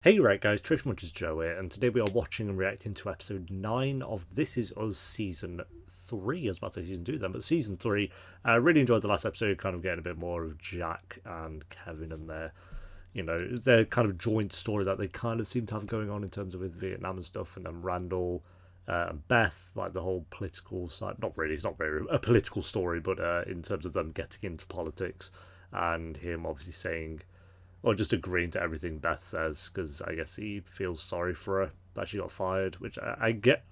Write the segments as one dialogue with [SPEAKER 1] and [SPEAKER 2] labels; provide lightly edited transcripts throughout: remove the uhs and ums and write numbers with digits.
[SPEAKER 1] Hey right guys, Trish Munch's Joe here, and today we are watching and reacting to episode 9 of This Is Us Season 3. I was about to say Season 2 then, but Season 3. I really enjoyed the last episode, kind of getting a bit more of Jack and Kevin and their kind of joint story that they kind of seem to have going on in terms of with Vietnam and stuff, and then Randall and Beth, like the whole political side. Not really, it's not very a political story, but in terms of them getting into politics, and him obviously saying, or just agreeing to everything Beth says, because I guess he feels sorry for her that she got fired, which I get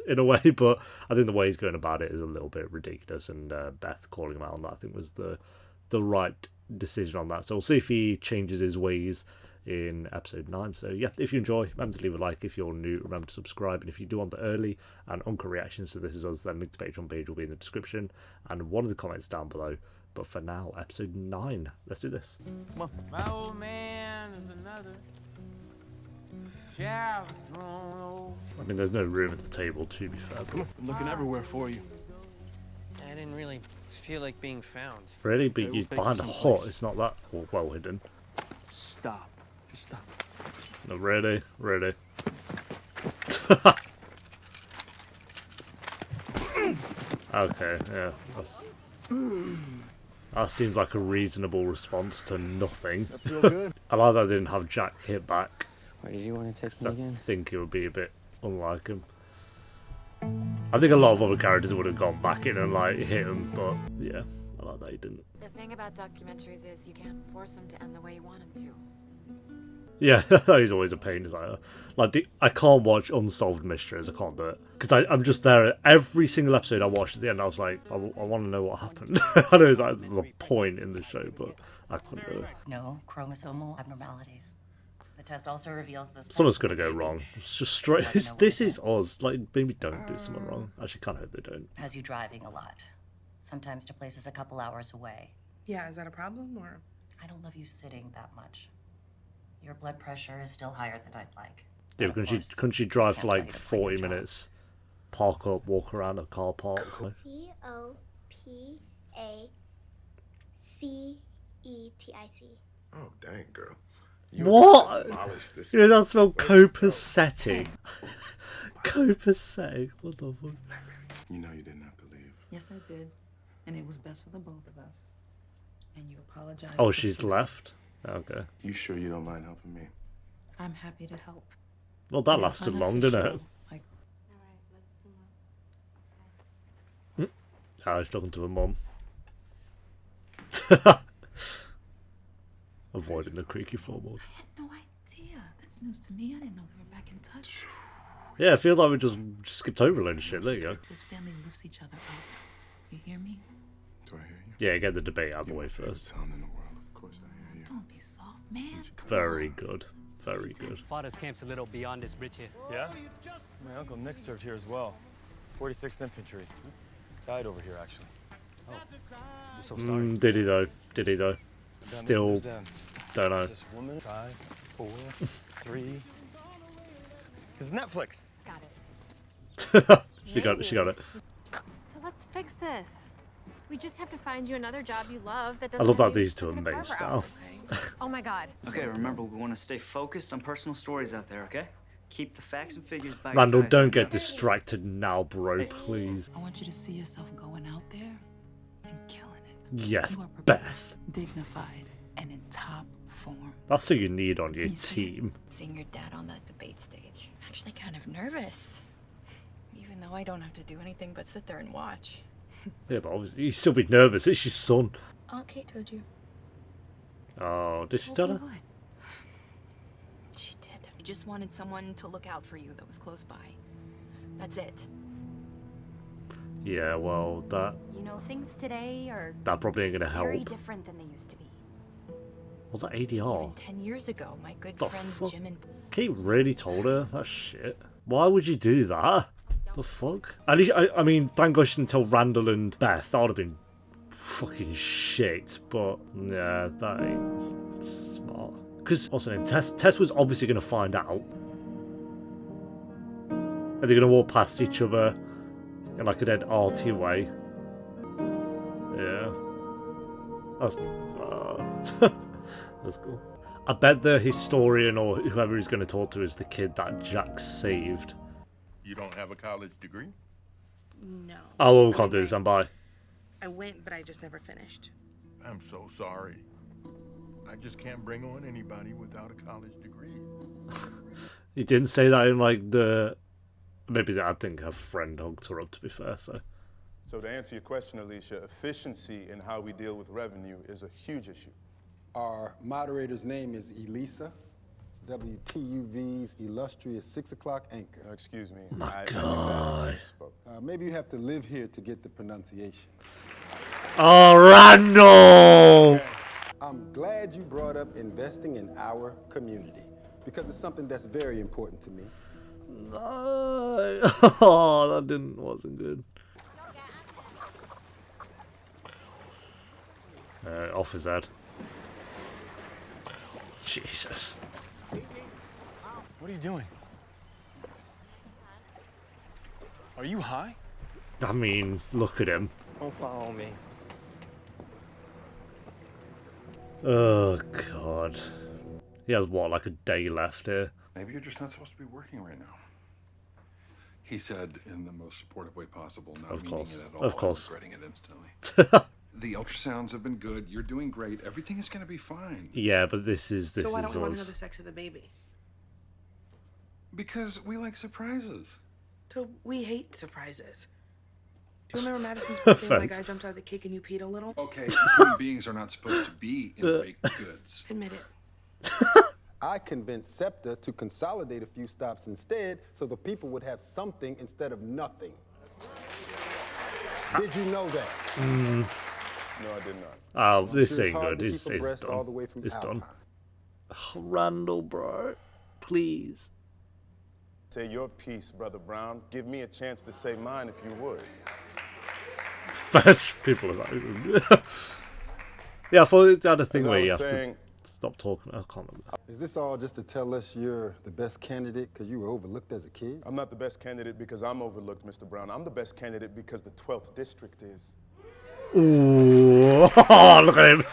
[SPEAKER 1] in a way, but I think the way he's going about it is a little bit ridiculous, and Beth calling him out on that I think was the right decision on that. So we'll see if he changes his ways in episode 9. So yeah, if you enjoy, remember to leave a like. If you're new, remember to subscribe, and if you do want the early and uncut reactions to This Is Us, then link to the Patreon page will be in the description and one of the comments down below. But for now, episode 9. Let's do this.
[SPEAKER 2] Come on. My old man is another child grown old.
[SPEAKER 1] I mean, there's no room at the table, to be fair.
[SPEAKER 3] Come on, I'm looking everywhere for you.
[SPEAKER 2] I didn't really feel like being found.
[SPEAKER 1] Really? But you're behind a hut, it's not that well hidden.
[SPEAKER 3] Stop. Just stop.
[SPEAKER 1] No, really? Really? Okay, yeah. That seems like a reasonable response to nothing.
[SPEAKER 3] I feel good.
[SPEAKER 1] I like that I didn't have Jack hit back.
[SPEAKER 2] Why did you want to test me
[SPEAKER 1] I
[SPEAKER 2] again?
[SPEAKER 1] think it would be a bit unlike him. I think a lot of other characters would have gone back in and like hit him, but yeah, I like that he didn't.
[SPEAKER 4] The thing about documentaries is you can't force them to end the way you want them to.
[SPEAKER 1] Yeah, he's always a pain. I can't watch unsolved mysteries. I can't do it because I'm just there. Every single episode I watched at the end, I was like, I want to know what happened. I know it's like the point in the show, but I couldn't do it.
[SPEAKER 5] No chromosomal abnormalities. The test also reveals this.
[SPEAKER 1] Something's gonna go wrong. It's just straight. This is us. Like, maybe don't do something wrong. I actually kind of hope they don't.
[SPEAKER 5] Has you driving a lot, sometimes to places a couple hours away.
[SPEAKER 6] Yeah, is that a problem or?
[SPEAKER 5] I don't love you sitting that much. Your blood pressure is still higher than I'd like.
[SPEAKER 1] Yeah, couldn't she drive for like 40 minutes, park up, walk around a car park?
[SPEAKER 7] COPACETIC.
[SPEAKER 8] Oh, dang, girl.
[SPEAKER 1] What? You know, that's spelled copacetic. Copacetic? What the fuck?
[SPEAKER 8] You know you didn't have to leave.
[SPEAKER 6] Yes, I did. And it was best for the both of us. And you apologize.
[SPEAKER 1] Oh, she's left? Okay.
[SPEAKER 8] You sure you don't mind helping me?
[SPEAKER 6] I'm happy to help.
[SPEAKER 1] Well, that lasted long, didn't it?
[SPEAKER 6] Like,
[SPEAKER 1] I was talking to her mum. Avoiding the creaky floorboard.
[SPEAKER 6] I had no idea. That's news to me. I didn't know they were back in touch.
[SPEAKER 1] Yeah, it feels like we just skipped over a load of shit. There you go.
[SPEAKER 6] This family lifts each other up. You hear me?
[SPEAKER 8] Do I hear you?
[SPEAKER 1] Yeah, get the debate out of the way first.
[SPEAKER 8] Sound in the world. Of course I hear you.
[SPEAKER 6] Don't be soft, man.
[SPEAKER 1] Very good. Very good.
[SPEAKER 9] Father's camp's a little beyond this bridge here.
[SPEAKER 3] Yeah? My Uncle Nick served here as well. 46th Infantry. Died over here, actually.
[SPEAKER 9] Oh, I'm so sorry.
[SPEAKER 1] Did he though? Did he though? Still don't know.
[SPEAKER 3] This woman, 5, 4, 3. It's Netflix.
[SPEAKER 4] Got it.
[SPEAKER 1] She got it. She got it.
[SPEAKER 10] So let's fix this. We just have to find you another job you love that
[SPEAKER 1] I
[SPEAKER 10] doesn't.
[SPEAKER 1] love that
[SPEAKER 10] mean
[SPEAKER 1] these two are
[SPEAKER 10] you're
[SPEAKER 1] mates
[SPEAKER 10] forever
[SPEAKER 1] now.
[SPEAKER 10] out. Oh my God.
[SPEAKER 11] Okay, remember, we want to stay focused on personal stories out there, okay? Keep the facts and figures by
[SPEAKER 1] Randall,
[SPEAKER 11] your side.
[SPEAKER 1] don't get distracted now, bro, please.
[SPEAKER 6] I want you to see yourself going out there and killing it.
[SPEAKER 1] Yes,
[SPEAKER 6] You are prepared,
[SPEAKER 1] Beth.
[SPEAKER 6] dignified, and in top form.
[SPEAKER 1] That's who you need on your team.
[SPEAKER 4] Seeing your dad on that debate stage. I'm actually kind of nervous. Even though I don't have to do anything but sit there and watch.
[SPEAKER 1] Yeah, but obviously you'd still be nervous. It's your son.
[SPEAKER 4] Aunt Kate told you.
[SPEAKER 1] Oh, did she tell her?
[SPEAKER 6] What?
[SPEAKER 4] She did. I just wanted someone to look out for you that was close by. That's it.
[SPEAKER 1] Yeah, well, that
[SPEAKER 4] You know, things today are
[SPEAKER 1] probably ain't gonna
[SPEAKER 4] very
[SPEAKER 1] help.
[SPEAKER 4] different than they used to be.
[SPEAKER 1] Was that ADR?
[SPEAKER 4] Even 10 years ago, my good
[SPEAKER 1] The
[SPEAKER 4] friends
[SPEAKER 1] fuck?
[SPEAKER 4] Jim and...
[SPEAKER 1] Kate really told her that shit. Why would you do that? The fuck? At least, I mean, thank God she didn't tell Randall and Beth. That would have been fucking shit. But, yeah, that ain't smart. Because, what's her name? Tess was obviously going to find out. Are they going to walk past each other in like a dead arty way? Yeah. That's... that's cool. I bet the historian or whoever he's going to talk to is the kid that Jack saved.
[SPEAKER 12] You don't have a college degree?
[SPEAKER 6] No.
[SPEAKER 1] Oh, well, we can't do this, and bye.
[SPEAKER 6] I went, but I just never finished.
[SPEAKER 12] I'm so sorry. I just can't bring on anybody without a college degree.
[SPEAKER 1] He didn't say that in like the... Maybe I think her friend hooked her up, to be fair, so...
[SPEAKER 8] So to answer your question, Alicia, efficiency in how we deal with revenue is a huge issue.
[SPEAKER 13] Our moderator's name is Elisa, WTUV's illustrious 6 o'clock anchor.
[SPEAKER 8] Excuse me.
[SPEAKER 1] My God.
[SPEAKER 13] Maybe you have to live here to get the pronunciation.
[SPEAKER 1] Oh, Randall!
[SPEAKER 13] I'm glad you brought up investing in our community because it's something that's very important to me.
[SPEAKER 1] No. Oh, that wasn't good. Off his head. Jesus.
[SPEAKER 3] What are you doing? Are you high?
[SPEAKER 1] I mean, look at him.
[SPEAKER 2] Don't follow me.
[SPEAKER 1] Oh, God. He has, what, like a day left here?
[SPEAKER 8] Maybe you're just not supposed to be working right now. He said in the most supportive way possible, not
[SPEAKER 1] Of
[SPEAKER 8] meaning
[SPEAKER 1] course.
[SPEAKER 8] it at all,
[SPEAKER 1] Of course.
[SPEAKER 8] regretting it instantly. The ultrasounds have been good. You're doing great. Everything is going to be fine.
[SPEAKER 1] Yeah, but this is
[SPEAKER 6] So why don't we want to know
[SPEAKER 1] us.
[SPEAKER 6] the sex of the baby?
[SPEAKER 8] Because we like surprises.
[SPEAKER 6] So we hate surprises. Do you remember Madison's birthday when that guy jumped out of the cake and you peed a little?
[SPEAKER 8] Okay, human beings are not supposed to be in baked goods.
[SPEAKER 6] Admit it.
[SPEAKER 13] I convinced SEPTA to consolidate a few stops instead so the people would have something instead of nothing. Did you know that?
[SPEAKER 8] No, I did not.
[SPEAKER 1] Oh, this
[SPEAKER 13] Sure, it's
[SPEAKER 1] ain't
[SPEAKER 13] hard
[SPEAKER 1] good.
[SPEAKER 13] to
[SPEAKER 1] It's
[SPEAKER 13] keep a breast all
[SPEAKER 1] done.
[SPEAKER 13] the way from
[SPEAKER 1] It's done.
[SPEAKER 13] Alpine.
[SPEAKER 1] Oh, Randall, bro. Please.
[SPEAKER 8] Say your piece, Brother Brown. Give me a chance to say mine if you would.
[SPEAKER 1] First, people are like... Yeah, I thought it had a thing
[SPEAKER 8] As I
[SPEAKER 1] where you
[SPEAKER 8] was
[SPEAKER 1] have
[SPEAKER 8] saying,
[SPEAKER 1] to stop talking. I can't remember.
[SPEAKER 13] Is this all just to tell us you're the best candidate because you were overlooked as a kid?
[SPEAKER 8] I'm not the best candidate because I'm overlooked, Mr. Brown. I'm the best candidate because the 12th district is.
[SPEAKER 1] Ooh, oh, look at him.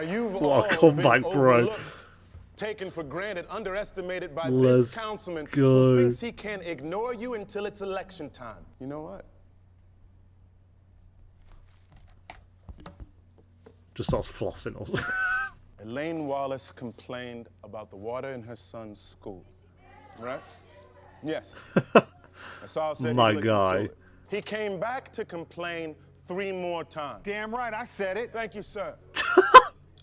[SPEAKER 8] You've
[SPEAKER 1] What a
[SPEAKER 8] all
[SPEAKER 1] comeback,
[SPEAKER 8] been
[SPEAKER 1] bro.
[SPEAKER 8] overlooked, taken for granted, underestimated by
[SPEAKER 1] Let's
[SPEAKER 8] this councilman
[SPEAKER 1] go.
[SPEAKER 8] who thinks he can ignore you until it's election time. You know what?
[SPEAKER 1] Just starts flossing us.
[SPEAKER 8] Elaine Wallace complained about the water in her son's school, right? Yes. Asal said
[SPEAKER 1] My
[SPEAKER 8] he looked
[SPEAKER 1] guy.
[SPEAKER 8] into it. He came back to complain 3 more times.
[SPEAKER 3] Damn right, I said it.
[SPEAKER 8] Thank you, sir.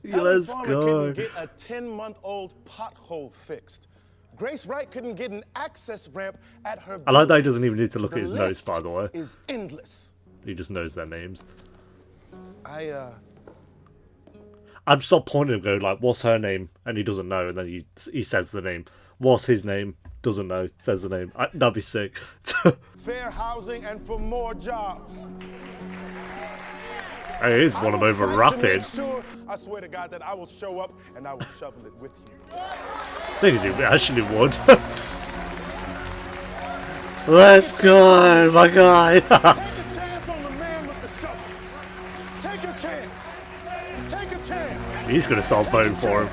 [SPEAKER 1] Let's
[SPEAKER 8] Farmer
[SPEAKER 1] go.
[SPEAKER 8] couldn't get a 10-month-old pothole fixed. Grace Wright couldn't get an access ramp at her
[SPEAKER 1] I like that he
[SPEAKER 8] building.
[SPEAKER 1] doesn't even need to look
[SPEAKER 8] The
[SPEAKER 1] at his notes,
[SPEAKER 8] list
[SPEAKER 1] by the way.
[SPEAKER 8] is endless.
[SPEAKER 1] He just knows their names.
[SPEAKER 8] I'd
[SPEAKER 1] stop pointing at him, going like, "What's her name?" And he doesn't know, and then he says the name. What's his name? Doesn't know. Says the name. That'd be sick.
[SPEAKER 8] fair housing and for more jobs.
[SPEAKER 1] Hey, he's one of them over rapid.
[SPEAKER 8] Sure, I swear to God that I will show up and I will shovel it with you.
[SPEAKER 1] Thing is, he actually would. Let's go, my guy.
[SPEAKER 8] Take a chance on the man with the shovel. Take a chance. Take a chance.
[SPEAKER 1] He's gonna start voting for him.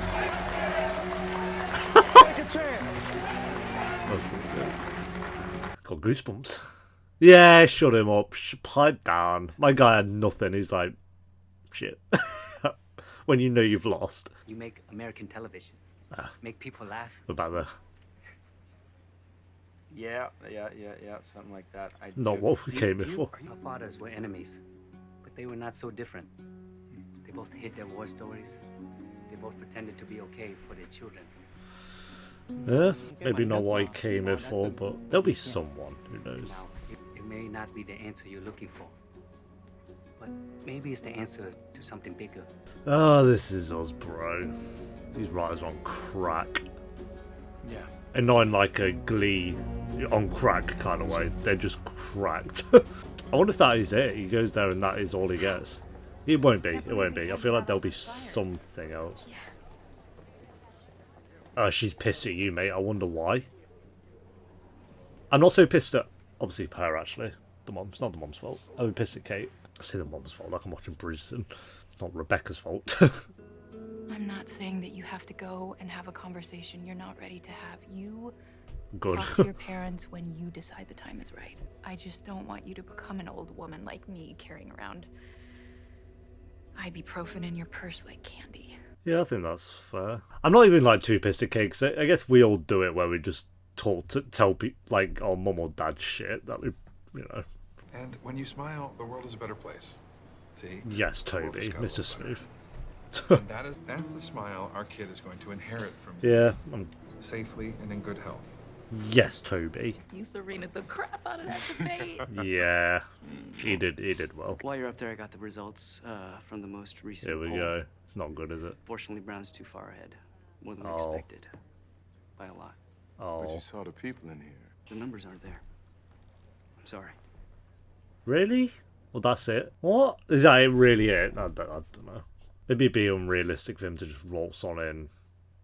[SPEAKER 8] Take a chance.
[SPEAKER 1] That's so sick. Got goosebumps. Yeah, shut him up. Pipe down. My guy had nothing. He's like, shit. When you know you've lost.
[SPEAKER 9] You make American television. Make people laugh.
[SPEAKER 1] About the...
[SPEAKER 11] Yeah, something like that.
[SPEAKER 1] Not what we came here for.
[SPEAKER 9] Our fathers were enemies, but they were not so different. They both hid their war stories. They both pretended to be okay for their children.
[SPEAKER 1] Yeah, maybe not what he came here for, but there'll be someone who knows.
[SPEAKER 9] Now, it may not be the answer you're looking for, but maybe it's the answer to something bigger.
[SPEAKER 1] Oh, this is us, bro. These writers are on crack.
[SPEAKER 3] Yeah.
[SPEAKER 1] And not in like a Glee on crack kind of way. They're just cracked. I wonder if that is it. He goes there and that is all he gets. It won't be. It won't be. I feel like there'll be something else. She's pissed at you, mate. I wonder why. I'm not so pissed at, obviously, her, actually. The mom. It's not the mom's fault. I'm pissed at Kate. I say the mom's fault, like I'm watching Bridgerton. It's not Rebecca's fault.
[SPEAKER 4] I'm not saying that you have to go and have a conversation you're not ready to have. You
[SPEAKER 1] Good.
[SPEAKER 4] talk to your parents when you decide the time is right. I just don't want you to become an old woman like me carrying around ibuprofen in your purse like candy.
[SPEAKER 1] Yeah, I think that's fair. I'm not even like too pissed at Kate, 'cause I guess we all do it where we just tell people like our mum or dad shit that we, you know.
[SPEAKER 14] And when you smile, the world is a better place. See?
[SPEAKER 1] Yes,
[SPEAKER 14] The world
[SPEAKER 1] Toby,
[SPEAKER 14] just got a
[SPEAKER 1] Mr.
[SPEAKER 14] little
[SPEAKER 1] Smooth.
[SPEAKER 14] better. And that's the smile our kid is going to inherit from you.
[SPEAKER 1] Yeah.
[SPEAKER 14] Safely and in good health.
[SPEAKER 1] Yes, Toby.
[SPEAKER 5] You serened the crap out of that debate.
[SPEAKER 1] Yeah, he did well.
[SPEAKER 11] While you're up there, I got the results from the most recent
[SPEAKER 1] Here we
[SPEAKER 11] poll.
[SPEAKER 1] go. It's not good, is it?
[SPEAKER 11] Fortunately, Brown's too far ahead. More than we
[SPEAKER 1] Oh.
[SPEAKER 11] expected. By a lot.
[SPEAKER 8] But
[SPEAKER 1] Oh,
[SPEAKER 8] you saw the people in here.
[SPEAKER 11] The numbers aren't there. I'm sorry.
[SPEAKER 1] really? Well, that's it. What is that? Really it? I don't know. Maybe it'd be unrealistic for him to just waltz on in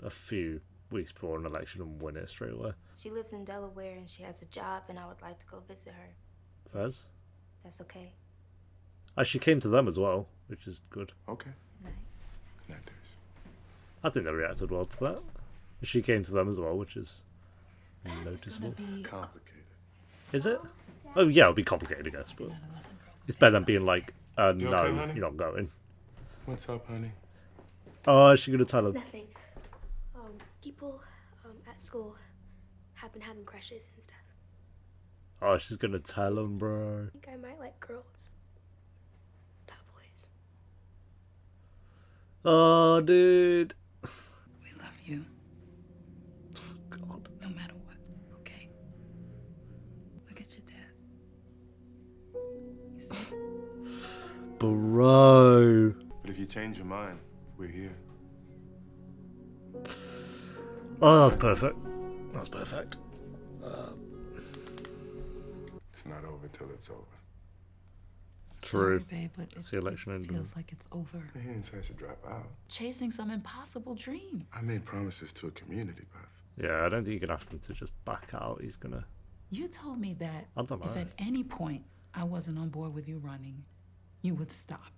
[SPEAKER 1] a few weeks before an election and win it straight away.
[SPEAKER 7] She lives in Delaware and she has a job, and I would like to go visit her.
[SPEAKER 1] Fez?
[SPEAKER 7] That's okay.
[SPEAKER 1] She came to them as well, which is good.
[SPEAKER 8] Okay.
[SPEAKER 7] Night.
[SPEAKER 8] Good night, Days.
[SPEAKER 1] I think they reacted well to that. She came to them as well, which is noticeable.
[SPEAKER 8] Complicated.
[SPEAKER 1] Is it? Oh yeah, it'll be complicated, I guess, but it's better than being like,
[SPEAKER 8] You okay,
[SPEAKER 1] no,
[SPEAKER 8] honey?
[SPEAKER 1] you're not going.
[SPEAKER 8] What's up, honey?
[SPEAKER 1] Oh, is she gonna tell him?
[SPEAKER 7] Nothing. People at school have been having crushes and stuff.
[SPEAKER 1] Oh, she's gonna tell him, bro.
[SPEAKER 7] I think I might like girls. Not boys.
[SPEAKER 1] Oh, dude.
[SPEAKER 5] We love you.
[SPEAKER 1] God.
[SPEAKER 5] No matter what, okay? Look at your dad. You see?
[SPEAKER 1] Bro.
[SPEAKER 8] But if you change your mind, we're here.
[SPEAKER 1] Oh, that's perfect. That's perfect.
[SPEAKER 8] It's not over till it's over.
[SPEAKER 1] True.
[SPEAKER 5] Sorry, babe, but
[SPEAKER 1] It's the election
[SPEAKER 5] it
[SPEAKER 1] ended.
[SPEAKER 5] feels like it's over.
[SPEAKER 8] He didn't say I should drop out.
[SPEAKER 5] Chasing some impossible dream.
[SPEAKER 8] I made promises to a community, Beth.
[SPEAKER 1] Yeah, I don't think you can ask him to just back out. He's gonna.
[SPEAKER 5] You told me that
[SPEAKER 1] I don't know.
[SPEAKER 5] if at any point I wasn't on board with you running, you would stop.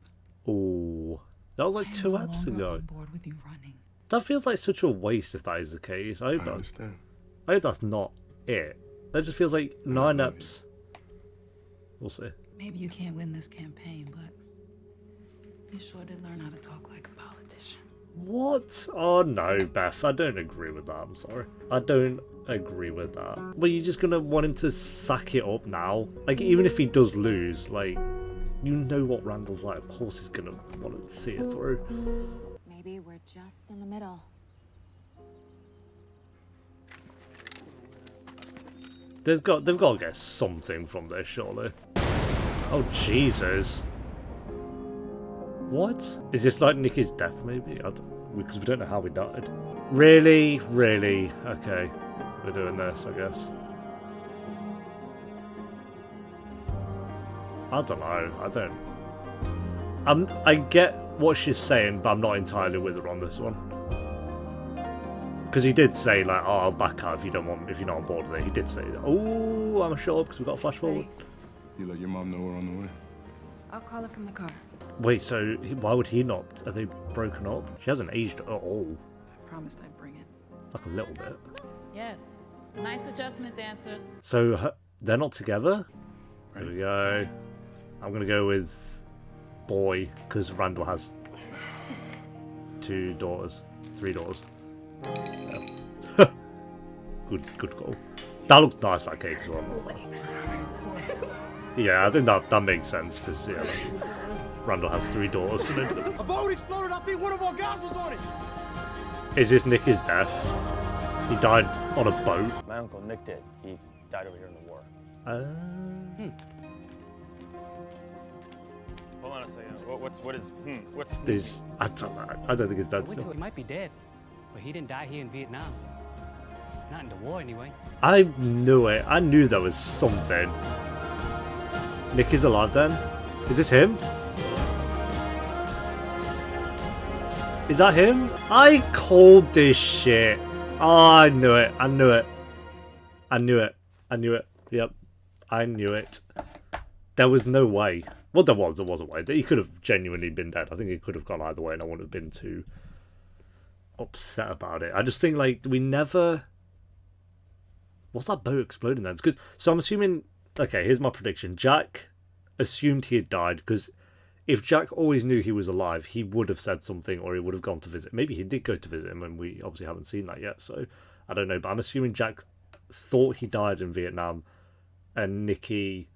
[SPEAKER 1] Oh, that was like
[SPEAKER 5] I'm
[SPEAKER 1] 2
[SPEAKER 5] no
[SPEAKER 1] eps
[SPEAKER 5] longer
[SPEAKER 1] ago.
[SPEAKER 5] on board with you running.
[SPEAKER 1] That feels like such a waste if that is the case.
[SPEAKER 8] I understand.
[SPEAKER 1] I hope that's not it. That just feels like 9 eps. We'll see.
[SPEAKER 5] Maybe you can't win this campaign, but you sure did learn how to talk like a politician.
[SPEAKER 1] What? Oh no, Beth, I don't agree with that. I'm sorry. I don't agree with that. But you're just gonna want him to sack it up now? Like, even if he does lose, like, you know what Randall's like. Of course he's gonna want to see it through.
[SPEAKER 15] Maybe we're just in the middle.
[SPEAKER 1] They've got to get something from this, surely. Oh, Jesus. What? Is this like Nicky's death, maybe? Because we don't know how he died. Really? Really? Okay. We're doing this, I guess. I don't know. I get what she's saying, but I'm not entirely with her on this one. Because he did say, like, oh, I'll back out if you're not on board with it. He did say that. Oh, I'm sure because we've got a flash forward.
[SPEAKER 8] You let your mom know we're on the way?
[SPEAKER 5] I'll call her from the car.
[SPEAKER 1] Wait, so why would he not? Are they broken up? She hasn't aged at all.
[SPEAKER 5] I promised I'd bring it.
[SPEAKER 1] Like a little bit.
[SPEAKER 5] Yes. Nice adjustment, dancers.
[SPEAKER 1] So they're not together? There we go. I'm going to go with boy, because Randall has 2 daughters. 3 daughters. Yeah. Good call. That looks nice, that cake as well. Yeah, I think that makes sense, because yeah, Randall has 3 daughters.
[SPEAKER 16] A boat exploded. I think one of our guys was on it.
[SPEAKER 1] Is this Nicky's death? He died on a boat.
[SPEAKER 3] My uncle Nick did. He died over here in the war. Hold on a second. What's
[SPEAKER 1] I don't think it's dead
[SPEAKER 9] He
[SPEAKER 1] still.
[SPEAKER 9] might be dead, but he didn't die here in Vietnam. Not in the war, anyway.
[SPEAKER 1] I knew it. I knew there was something. Nick is alive then? Is this him? Is that him? I called this shit. Oh, I knew it. I knew it. I knew it. I knew it. Yep. I knew it. There was no way. Well, there was a way. He could have genuinely been dead. I think it could have gone either way and I wouldn't have been too upset about it. I just think like we never. What's that boat exploding then? Because so I'm assuming. Okay, here's my prediction. Jack assumed he had died because if Jack always knew he was alive, he would have said something or he would have gone to visit. Maybe he did go to visit him, and we obviously haven't seen that yet. So I don't know, but I'm assuming Jack thought he died in Vietnam, and Nikki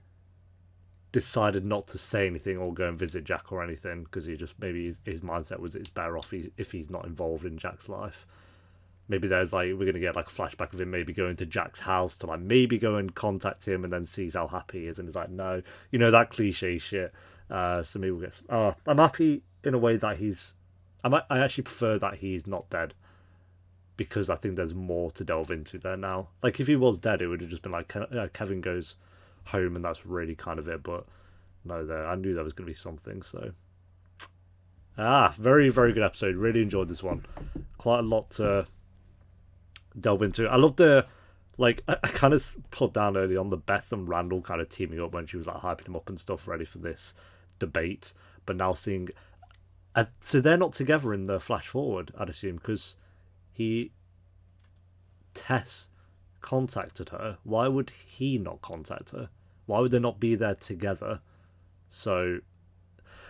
[SPEAKER 1] decided not to say anything or go and visit Jack or anything because he just maybe his mindset was it's better off if he's not involved in Jack's life. Maybe there's like we're gonna get like a flashback of him maybe going to Jack's house to like maybe go and contact him and then sees how happy he is and he's like no, you know, that cliche shit. So maybe we'll get. I'm happy in a way that I actually prefer that he's not dead because I think there's more to delve into there now. Like if he was dead, it would have just been like Kevin goes home and that's really kind of it. But no, I knew there was going to be something. So very very good episode. Really enjoyed this one. Quite a lot to delve into. I love the like I kind of put down early on the Beth and Randall kind of teaming up when she was like hyping him up and stuff, ready for this debate. But now seeing, so they're not together in the flash forward, I'd assume, because Tess contacted her. Why would he not contact her? Why would they not be there together? So,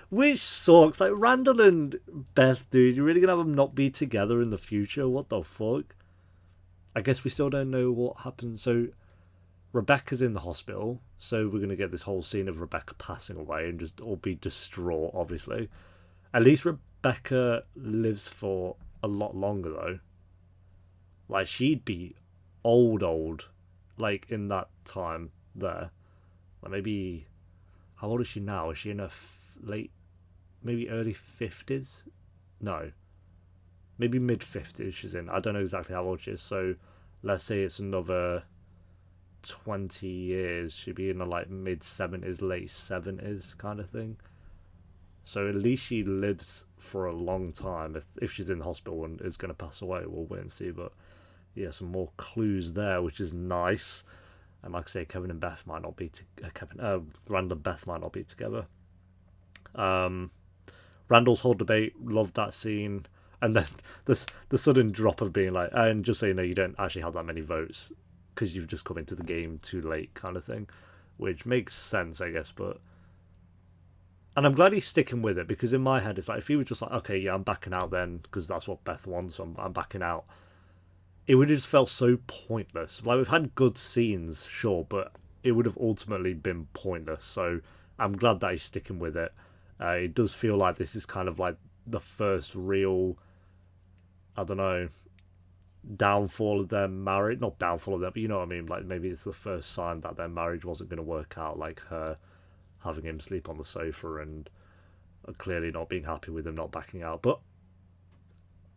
[SPEAKER 1] which sucks. Like Randall and Beth, dude, you're really gonna have them not be together in the future? What the fuck? I guess we still don't know what happened. So Rebecca's in the hospital, so we're going to get this whole scene of Rebecca passing away and just all be distraught, obviously. At least Rebecca lives for a lot longer, though. Like, she'd be old, like, in that time there. Like, maybe, how old is she now? Is she in her late, maybe early 50s? No. Maybe mid-50s she's in. I don't know exactly how old she is. So let's say it's another 20 years. She'd be in the like mid-70s, late 70s kind of thing. So at least she lives for a long time. If she's in the hospital and is going to pass away, we'll wait and see. But yeah, some more clues there, which is nice. And like I say, Kevin and Beth might not be... Randall and Beth might not be together. Randall's whole debate, loved that scene. And then the sudden drop of being like, and just so you know, you don't actually have that many votes because you've just come into the game too late kind of thing, which makes sense, I guess. But and I'm glad he's sticking with it because in my head it's like if he was just like, okay, yeah, I'm backing out then because that's what Beth wants, so I'm backing out. It would have just felt so pointless. Like we've had good scenes, sure, but it would have ultimately been pointless. So I'm glad that he's sticking with it. It does feel like this is kind of like the first real, I don't know, downfall of their marriage. Not downfall of them, but you know what I mean. Like maybe it's the first sign that their marriage wasn't going to work out. Like her having him sleep on the sofa and clearly not being happy with him not backing out. But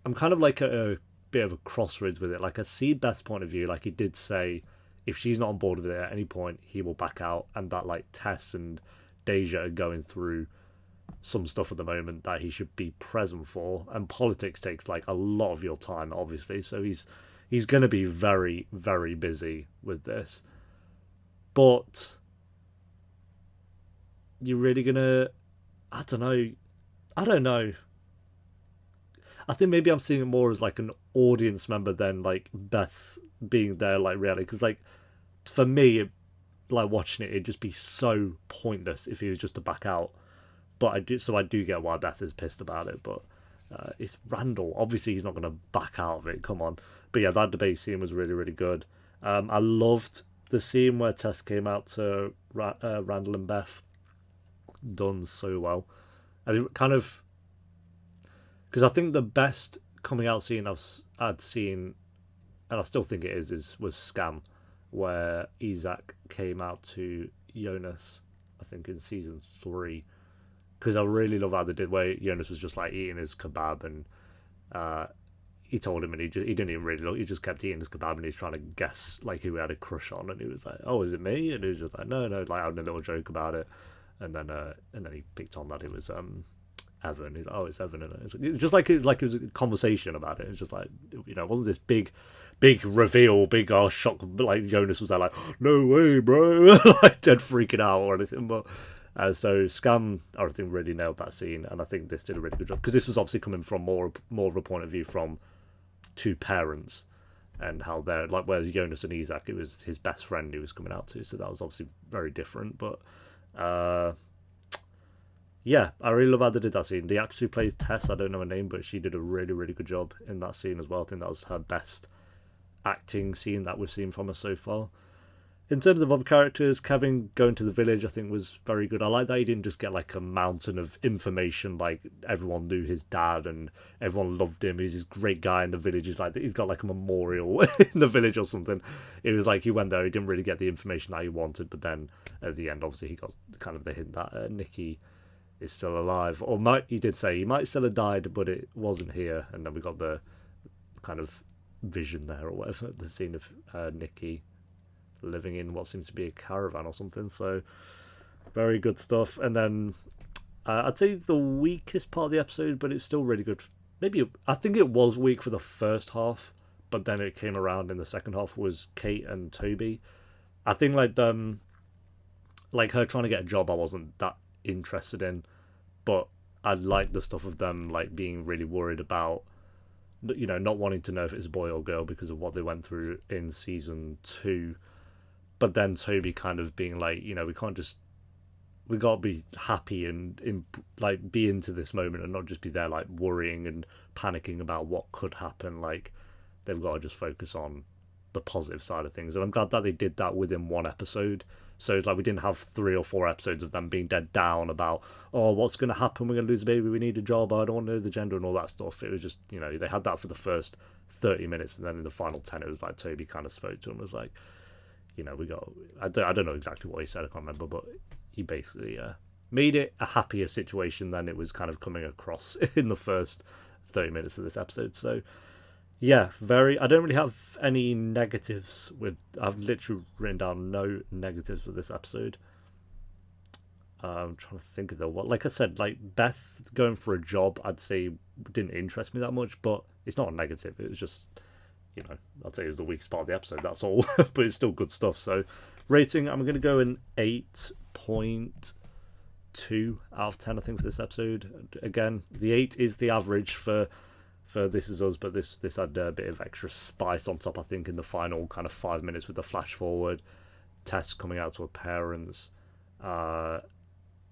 [SPEAKER 1] I'm kind of like at a bit of a crossroads with it. Like I see Beth's point of view. Like he did say, if she's not on board with it at any point, he will back out. And that like Tess and Deja are going through some stuff at the moment that he should be present for, and politics takes like a lot of your time, obviously, so he's going to be very very busy with this. But you're really gonna, I don't know, I think maybe I'm seeing it more as like an audience member than like Beth being there like really, because like for me like watching it'd just be so pointless if he was just to back out. But I do get why Beth is pissed about it. But it's Randall. Obviously, he's not going to back out of it. Come on. But yeah, that debate scene was really, really good. I loved the scene where Tess came out to Randall and Beth. Done so well. I think kind of because I think the best coming out scene I'd seen, and I still think it was Scam, where Isaac came out to Jonas. I think in season 3. Because I really love how they did where Jonas was just like eating his kebab and he told him and he didn't even really look, he just kept eating his kebab and he's trying to guess like who he had a crush on and he was like, oh, is it me? And he was just like, no, like having a little joke about it. And then he picked on that it was Evan. He's like, oh, it's Evan. And it's just like it was a conversation about it. It's just like, you know, it wasn't this big reveal, big shock. Like Jonas was there like, no way, bro, like dead freaking out or anything. But so Scam, I think, really nailed that scene, and I think this did a really good job because this was obviously coming from more of a point of view from two parents, and how they're like, whereas Jonas and Isaac, it was his best friend he was coming out to, so that was obviously very different. But yeah, I really love how they did that scene. The actress who plays Tess, I don't know her name, but she did a really, really good job in that scene as well. I think that was her best acting scene that we've seen from her so far. In terms of other characters, Kevin going to the village, I think was very good. I like that he didn't just get like a mountain of information, like everyone knew his dad and everyone loved him. He's this great guy in the village. He's like, he's got like a memorial in the village or something. It was like he went there, he didn't really get the information that he wanted, but then at the end, obviously, he got kind of the hint that Nikki is still alive. Or he did say he might still have died, but it wasn't here. And then we got the kind of vision there or whatever, the scene of Nikki living in what seems to be a caravan or something. So very good stuff. And then I'd say the weakest part of the episode, but it's still really good. Maybe I think it was weak for the first half, but then it came around in the second half, was Kate and Toby. I think like her trying to get a job I wasn't that interested in, but I liked the stuff of them like being really worried about, you know, not wanting to know if it's a boy or girl because of what they went through in season 2. But then Toby kind of being like, you know, we got to be happy and like be into this moment and not just be there like worrying and panicking about what could happen. Like they've got to just focus on the positive side of things. And I'm glad that they did that within one episode. So it's like we didn't have 3 or 4 episodes of them being dead down about, oh, what's going to happen? We're going to lose a baby. We need a job. I don't want to know the gender and all that stuff. It was just, you know, they had that for the first 30 minutes. And then in the final 10, it was like Toby kind of spoke to him, was like, you know, I don't know exactly what he said, I can't remember, but he basically made it a happier situation than it was kind of coming across in the first 30 minutes of this episode. So yeah, I don't really have any negatives I've literally written down no negatives with this episode. I'm trying to think of like I said, like Beth going for a job, I'd say didn't interest me that much, but it's not a negative. It was just, you know, I'd say it was the weakest part of the episode, that's all. But it's still good stuff. So rating, I'm going to go an 8.2 out of 10, I think, for this episode. Again, the 8 is the average for This Is Us, but this had a bit of extra spice on top, I think, in the final kind of 5 minutes with the flash forward, Tess coming out to her parents, and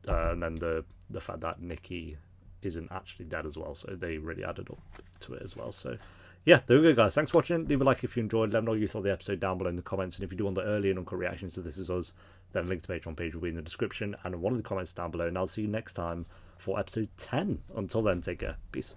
[SPEAKER 1] then the fact that Nikki isn't actually dead as well, so they really added up to it as well. So yeah, there we go, guys. Thanks for watching. Leave a like if you enjoyed. Let me know what you thought of the episode down below in the comments. And if you do want the early and uncut reactions to This Is Us, then a link to the Patreon page will be in the description and one of the comments down below. And I'll see you next time for episode 10. Until then, take care. Peace.